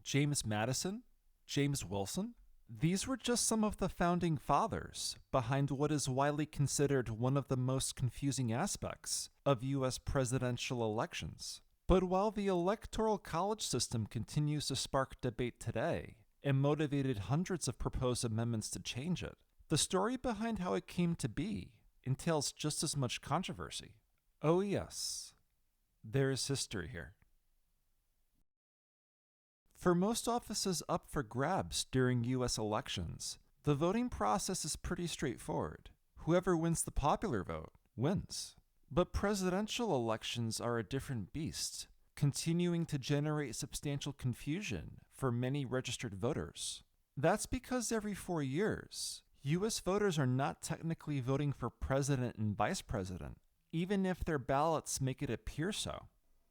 James Madison, James Wilson. These were just some of the founding fathers behind what is widely considered one of the most confusing aspects of U.S. presidential elections. But while the Electoral College system continues to spark debate today and motivated hundreds of proposed amendments to change it, the story behind how it came to be entails just as much controversy. Oh yes, there is history here. For most offices up for grabs during U.S. elections, the voting process is pretty straightforward. Whoever wins the popular vote wins. But presidential elections are a different beast, continuing to generate substantial confusion for many registered voters. That's because every 4 years, U.S. voters are not technically voting for president and vice president, even if their ballots make it appear so.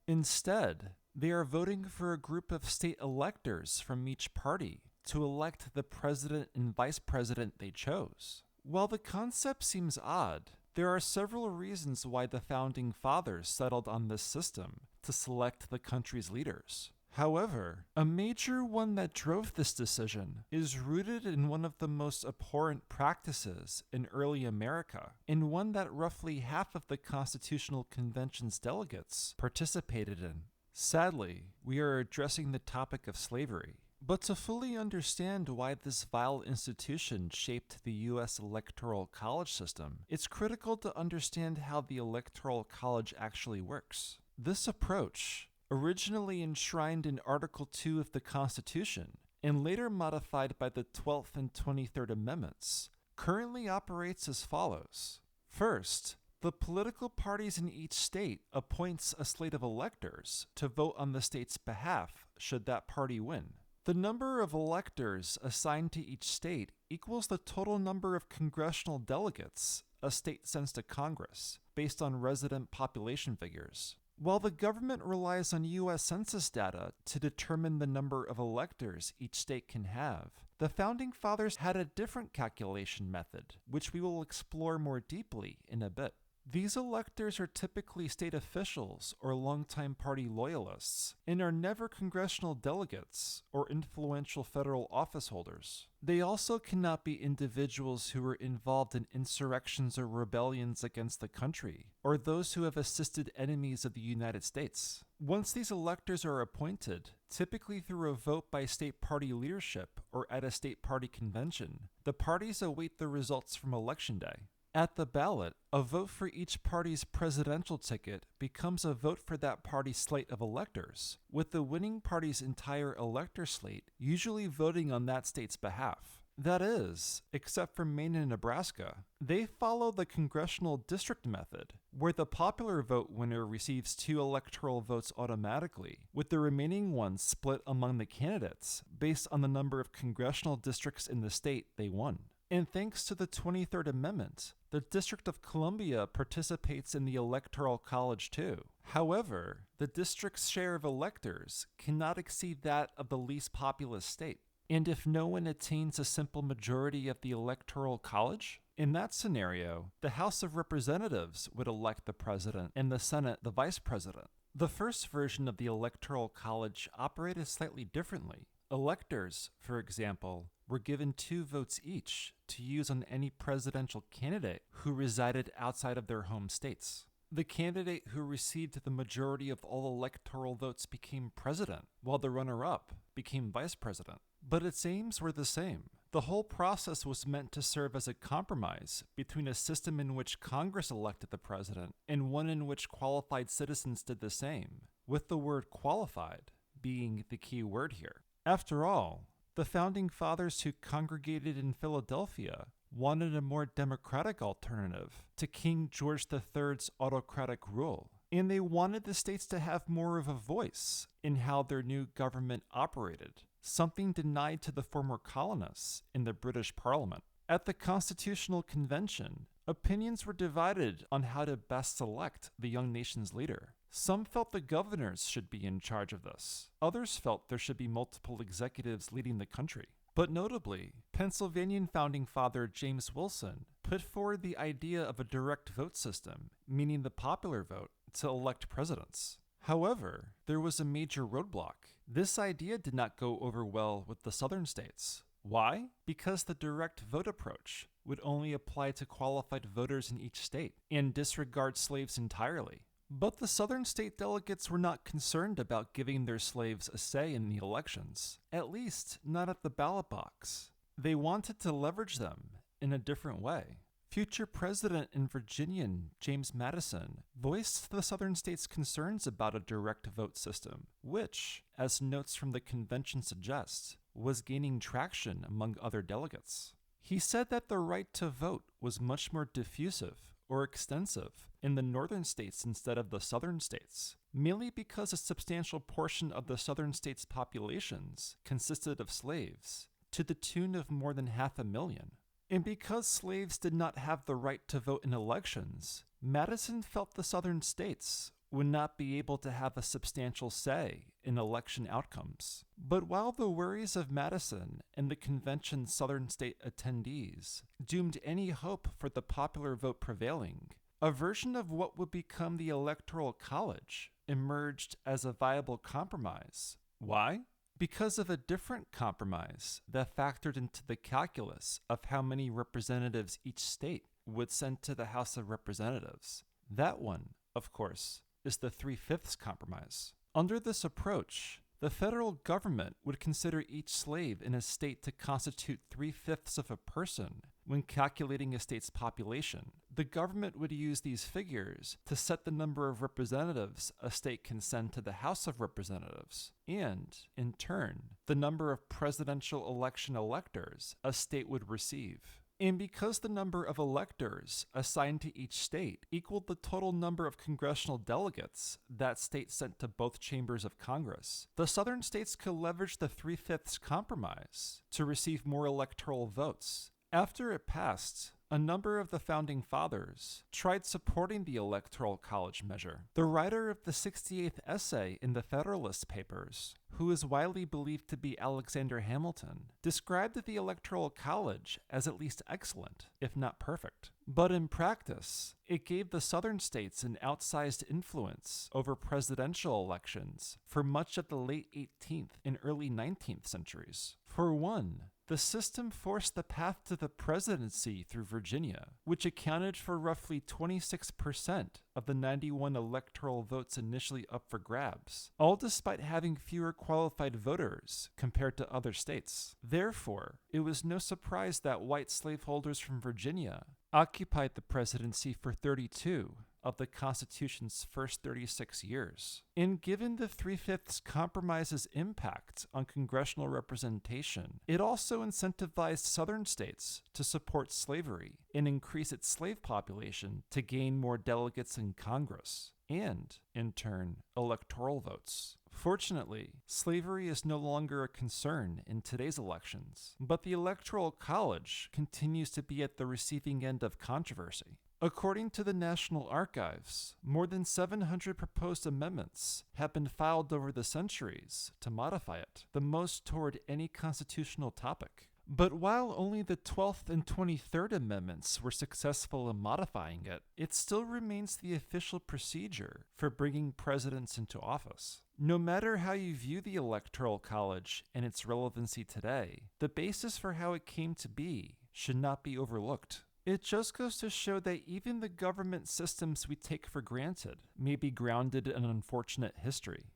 Instead, they are voting for a group of state electors from each party to elect the president and vice president they chose. While the concept seems odd, there are several reasons why the founding fathers settled on this system to select the country's leaders. However, a major one that drove this decision is rooted in one of the most abhorrent practices in early America, and one that roughly half of the Constitutional Convention's delegates participated in. Sadly, we are addressing the topic of slavery. But to fully understand why this vile institution shaped the U.S. Electoral College system, it's critical to understand how the Electoral College actually works. This approach, originally enshrined in Article 2 of the Constitution, and later modified by the 12th and 23rd Amendments, currently operates as follows. First, the political parties in each state appoints a slate of electors to vote on the state's behalf should that party win. The number of electors assigned to each state equals the total number of congressional delegates a state sends to Congress, based on resident population figures. While the government relies on U.S. Census data to determine the number of electors each state can have, the Founding Fathers had a different calculation method, which we will explore more deeply in a bit. These electors are typically state officials or longtime party loyalists, and are never congressional delegates or influential federal office holders. They also cannot be individuals who were involved in insurrections or rebellions against the country, or those who have assisted enemies of the United States. Once these electors are appointed, typically through a vote by state party leadership or at a state party convention, the parties await the results from Election Day. At the ballot, a vote for each party's presidential ticket becomes a vote for that party's slate of electors, with the winning party's entire elector slate usually voting on that state's behalf. That is, except for Maine and Nebraska, they follow the congressional district method, where the popular vote winner receives 2 electoral votes automatically, with the remaining ones split among the candidates based on the number of congressional districts in the state they won. And thanks to the 23rd Amendment, the District of Columbia participates in the Electoral College too. However, the district's share of electors cannot exceed that of the least populous state. And if no one attains a simple majority of the Electoral College, in that scenario, the House of Representatives would elect the president and the Senate the vice president. The first version of the Electoral College operated slightly differently. Electors, for example, were given 2 votes each to use on any presidential candidate who resided outside of their home states. The candidate who received the majority of all electoral votes became president, while the runner-up became vice president. But its aims were the same. The whole process was meant to serve as a compromise between a system in which Congress elected the president and one in which qualified citizens did the same, with the word qualified being the key word here. After all, the Founding Fathers who congregated in Philadelphia wanted a more democratic alternative to King George III's autocratic rule, and they wanted the states to have more of a voice in how their new government operated, something denied to the former colonists in the British Parliament. At the Constitutional Convention, opinions were divided on how to best select the young nation's leader. Some felt the governors should be in charge of this. Others felt there should be multiple executives leading the country. But notably, Pennsylvanian founding father James Wilson put forward the idea of a direct vote system, meaning the popular vote, to elect presidents. However, there was a major roadblock. This idea did not go over well with the southern states. Why? Because the direct vote approach would only apply to qualified voters in each state and disregard slaves entirely. But the southern state delegates were not concerned about giving their slaves a say in the elections, at least not at the ballot box. They wanted to leverage them in a different way. Future President and Virginian James Madison voiced the southern states' concerns about a direct vote system, which, as notes from the convention suggest, was gaining traction among other delegates. He said that the right to vote was much more diffusive or extensive in the northern states instead of the southern states, mainly because a substantial portion of the southern states' populations consisted of slaves, to the tune of more than 500,000. And because slaves did not have the right to vote in elections, Madison felt the southern states would not be able to have a substantial say in election outcomes. But while the worries of Madison and the convention's southern state attendees doomed any hope for the popular vote prevailing, a version of what would become the Electoral College emerged as a viable compromise. Why? Because of a different compromise that factored into the calculus of how many representatives each state would send to the House of Representatives. That one, of course, is the 3/5 compromise. Under this approach, the federal government would consider each slave in a state to constitute 3/5 of a person when calculating a state's population. The government would use these figures to set the number of representatives a state can send to the House of Representatives, and, in turn, the number of presidential election electors a state would receive. And because the number of electors assigned to each state equaled the total number of congressional delegates that state sent to both chambers of Congress, the southern states could leverage the 3/5 compromise to receive more electoral votes. After it passed, a number of the founding fathers tried supporting the Electoral College measure. The writer of the 68th essay in the Federalist Papers, who is widely believed to be Alexander Hamilton, described the Electoral College as at least excellent, if not perfect. But in practice, it gave the southern states an outsized influence over presidential elections for much of the late 18th and early 19th centuries. For one, the system forced the path to the presidency through Virginia, which accounted for roughly 26% of the 91 electoral votes initially up for grabs, all despite having fewer qualified voters compared to other states. Therefore, it was no surprise that white slaveholders from Virginia occupied the presidency for 32 of the Constitution's first 36 years. And given the 3/5 compromise's impact on congressional representation, it also incentivized southern states to support slavery and increase its slave population to gain more delegates in Congress, and, in turn, electoral votes. Fortunately, slavery is no longer a concern in today's elections, but the Electoral College continues to be at the receiving end of controversy. According to the National Archives, more than 700 proposed amendments have been filed over the centuries to modify it, the most toward any constitutional topic. But while only the 12th and 23rd Amendments were successful in modifying it, it still remains the official procedure for bringing presidents into office. No matter how you view the Electoral College and its relevancy today, the basis for how it came to be should not be overlooked. It just goes to show that even the government systems we take for granted may be grounded in unfortunate history.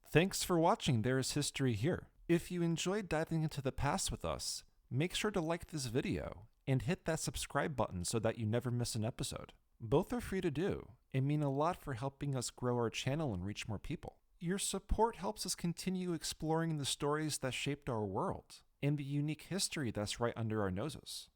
Thanks for watching There Is History Here. If you enjoyed diving into the past with us, make sure to like this video and hit that subscribe button so that you never miss an episode. Both are free to do and mean a lot for helping us grow our channel and reach more people. Your support helps us continue exploring the stories that shaped our world and the unique history that's right under our noses.